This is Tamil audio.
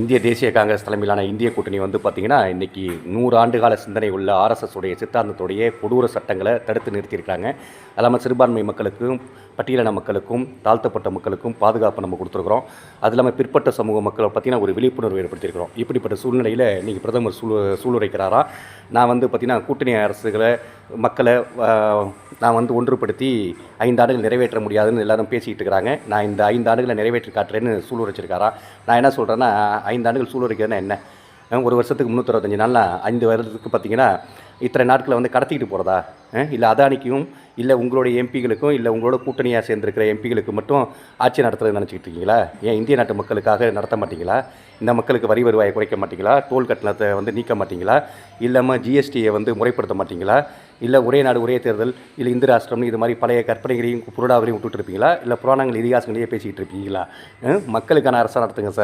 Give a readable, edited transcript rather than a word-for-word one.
இந்திய தேசிய காங்கிரஸ் தலைமையிலான இந்திய கூட்டணி வந்து பார்த்திங்கன்னா, இன்றைக்கி 100 ஆண்டுகால சிந்தனை உள்ள ஆர்எஸ்எஸ் உடைய சித்தாந்தத்துடைய கொடூர சட்டங்களை தடுத்து நிறுத்தியிருக்காங்க. அது இல்லாமல் சிறுபான்மை மக்களுக்கும், பட்டியலின மக்களுக்கும், தாழ்த்தப்பட்ட மக்களுக்கும் பாதுகாப்பு நம்ம கொடுத்துருக்குறோம். அது இல்லாமல் பிற்பட்ட சமூக மக்களை பார்த்திங்கன்னா ஒரு விழிப்புணர்வு ஏற்படுத்தியிருக்கிறோம். இப்படிப்பட்ட சூழ்நிலையில் இன்றைக்கி பிரதமர் சூளுரைக்கிறாராம். நான் வந்து பார்த்திங்கன்னா கூட்டணி அரசுகளை மக்களை நான் வந்து ஒன்றுபடுத்தி 5 ஆண்டுகள் நிறைவேற்ற முடியாதுன்னு எல்லாரும் பேசிக்கிட்டு இருக்கிறாங்க. நான் இந்த 5 ஆண்டுகளை நிறைவேற்றி காட்டுறேன்னு சூளுரைச்சிருக்காராம். நான் என்ன சொல்கிறேன்னா, 5 ஆண்டுகள் சூளுரைக்கிறதுனா என்ன? ஒரு வருஷத்துக்கு 365 நாள்னா 5 வருடத்துக்கு பார்த்திங்கன்னா இத்தனை நாட்களை வந்து கடத்திக்கிட்டு போகிறதா? இல்லை அதானிக்கும், இல்லை உங்களுடைய எம்பிகளுக்கும், இல்லை உங்களோட கூட்டணியாக சேர்ந்துருக்கிற எம்பிகளுக்கு மட்டும் ஆட்சி நடத்துறது நினச்சிக்கிட்டு இருக்கீங்களா? ஏன் இந்திய நாட்டு மக்களுக்காக நடத்த மாட்டீங்களா? இந்த மக்களுக்கு வரி வருவாயை குறைக்க மாட்டீங்களா? டோல் கட்டணத்தை வந்து நீக்க மாட்டீங்களா? இல்லாமல் ஜிஎஸ்டியை வந்து முறைப்படுத்த மாட்டீங்களா? இல்லை ஒரே நாடு ஒரே தேர்தல், இல்லை இந்து ராஷ்டிரம்னு இது மாதிரி பழைய கற்பனைகளையும் புருடாவரையும் விட்டுட்டு இருப்பீங்களா? இல்லை புராணங்கள் இதிகாசங்களையே பேசிக்கிட்டு இருப்பீங்களா? மக்களுக்கான அரசாக நடத்துங்க சார்.